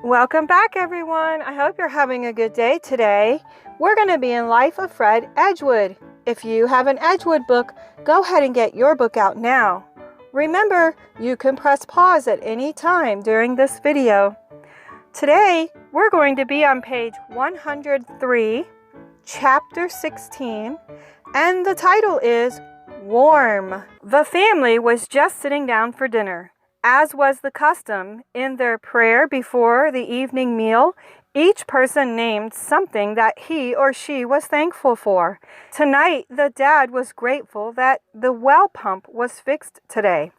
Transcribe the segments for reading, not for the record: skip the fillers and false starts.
Welcome back, everyone. I hope you're having a good day today. We're going to be in Life of Fred Edgewood. If you have an Edgewood book, go ahead and get your book out now. Remember, you can press pause at any time during this video. Today, we're going to be on page 103, chapter 16, and the title is Warm. The family was just sitting down for dinner. As was the custom, in their prayer before the evening meal, each person named something that he or she was thankful for. Tonight, the dad was grateful that the well pump was fixed today.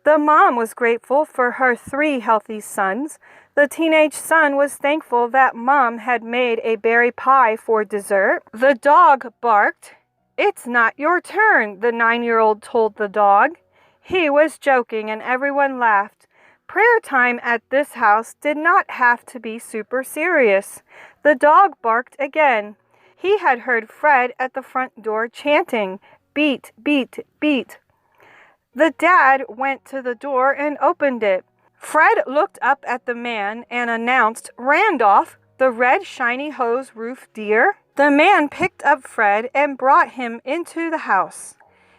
The mom was grateful for her 3 healthy sons. The teenage son was thankful that mom had made a berry pie for dessert. The dog barked. "It's not your turn," the 9-year-old told the dog. He was joking and everyone laughed. Prayer time at this house did not have to be super serious. The dog barked again. He had heard Fred at the front door chanting, "Beat, beat, beat." The dad went to the door and opened it. Fred looked up at the man and announced, "Randolph, the red shiny hose roof deer." The man picked up Fred and brought him into the house.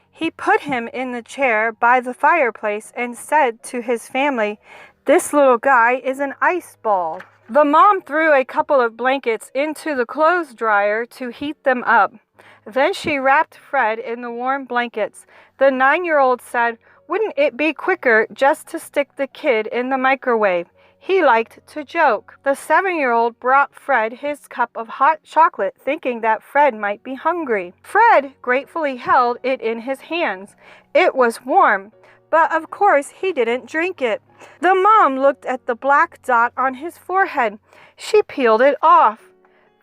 He put him in the chair by the fireplace and said to his family, "This little guy is an ice ball." The mom threw a couple of blankets into the clothes dryer to heat them up. Then she wrapped Fred in the warm blankets. The 9-year-old said, "Wouldn't it be quicker just to stick the kid in the microwave?" He liked to joke. The 7-year-old brought Fred his cup of hot chocolate, thinking that Fred might be hungry. Fred gratefully held it in his hands. It was warm, but of course he didn't drink it. The mom looked at the black dot on his forehead. She peeled it off.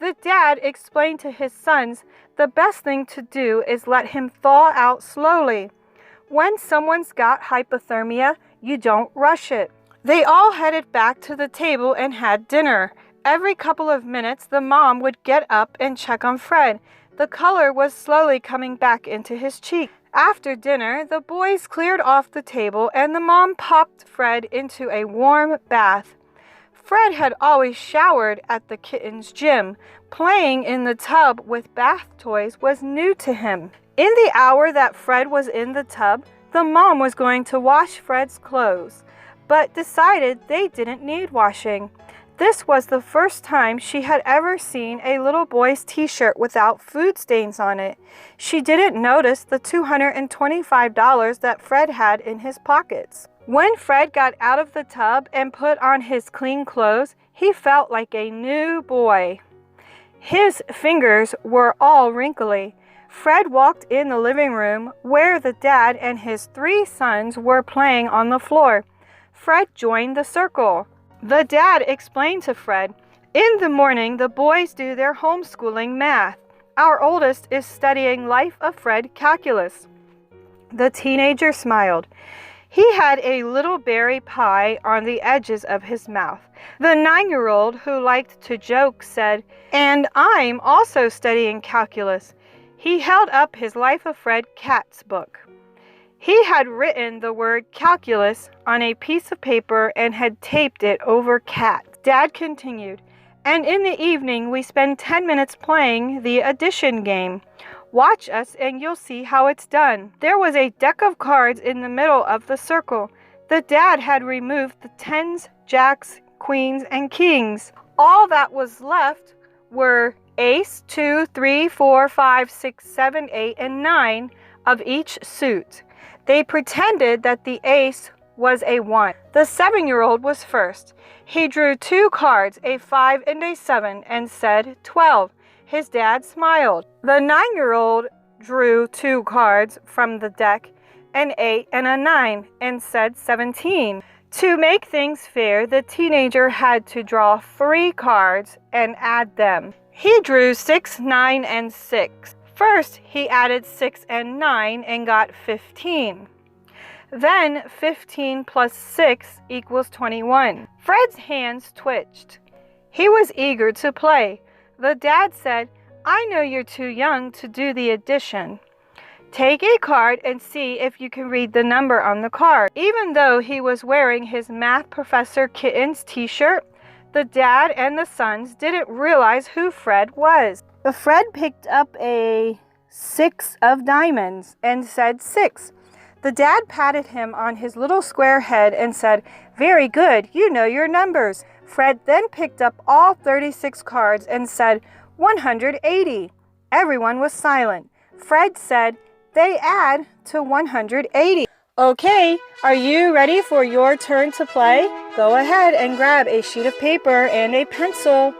The dad explained to his sons, the best thing to do is let him thaw out slowly. When someone's got hypothermia, you don't rush it. They all headed back to the table and had dinner. Every couple of minutes, the mom would get up and check on Fred. The color was slowly coming back into his cheek. After dinner, the boys cleared off the table and the mom popped Fred into a warm bath. Fred had always showered at the kitten's gym. Playing in the tub with bath toys was new to him. In the hour that Fred was in the tub, the mom was going to wash Fred's clothes, but decided they didn't need washing. This was the first time she had ever seen a little boy's t-shirt without food stains on it. She didn't notice the $225 that Fred had in his pockets. When Fred got out of the tub and put on his clean clothes, he felt like a new boy. His fingers were all wrinkly. Fred walked in the living room where the dad and his 3 sons were playing on the floor. Fred joined the circle. The dad explained to Fred, "In the morning, the boys do their homeschooling math. Our oldest is studying Life of Fred calculus." The teenager smiled. He had a little berry pie on the edges of his mouth. The 9-year-old, who liked to joke, said, "And I'm also studying calculus." He held up his Life of Fred Cat's book. He had written the word calculus on a piece of paper and had taped it over cat. Dad continued, "And in the evening we spend 10 minutes playing the addition game. Watch us and you'll see how it's done." There was a deck of cards in the middle of the circle. The dad had removed the 10s, jacks, queens, and kings. All that was left were ace, 2, 3, 4, 5, 6, 7, 8, and 9 of each suit. They pretended that the ace was a 1. The 7-year-old was first. He drew 2 cards, a 5 and a 7, and said 12. His dad smiled. The 9-year-old drew 2 cards from the deck, an 8 and a 9, and said 17. To make things fair, the teenager had to draw 3 cards and add them. He drew 6, 9, and 6. First, he added 6 and 9 and got 15. Then 15 plus 6 equals 21. Fred's hands twitched. He was eager to play. The dad said, "I know you're too young to do the addition. Take a card and see if you can read the number on the card." Even though he was wearing his math professor kitten's t-shirt, The dad and the sons didn't realize who Fred was. But Fred picked up a 6 of diamonds and said 6. The dad patted him on his little square head and said, "Very good, you know your numbers." Fred then picked up all 36 cards and said, 180. Everyone was silent. Fred said, "They add to 180. Okay, are you ready for your turn to play? Go ahead and grab a sheet of paper and a pencil.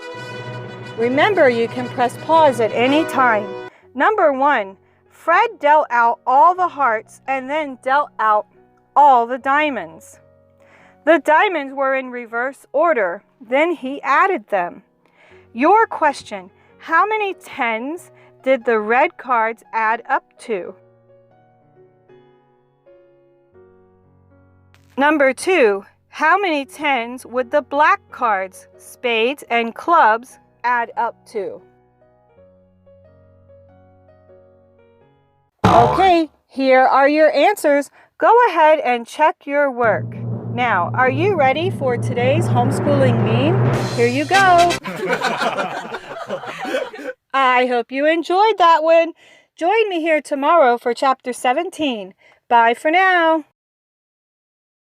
Remember, you can press pause at any time. Number 1. Fred dealt out all the hearts and then dealt out all the diamonds. The diamonds were in reverse order. Then he added them. Your question, how many 10s did the red cards add up to? Number 2, how many 10s would the black cards, spades and clubs, add up to? Okay, here are your answers. Go ahead and check your work. Now, are you ready for today's homeschooling meme? Here you go. I hope you enjoyed that one. Join me here tomorrow for Chapter 17. Bye for now.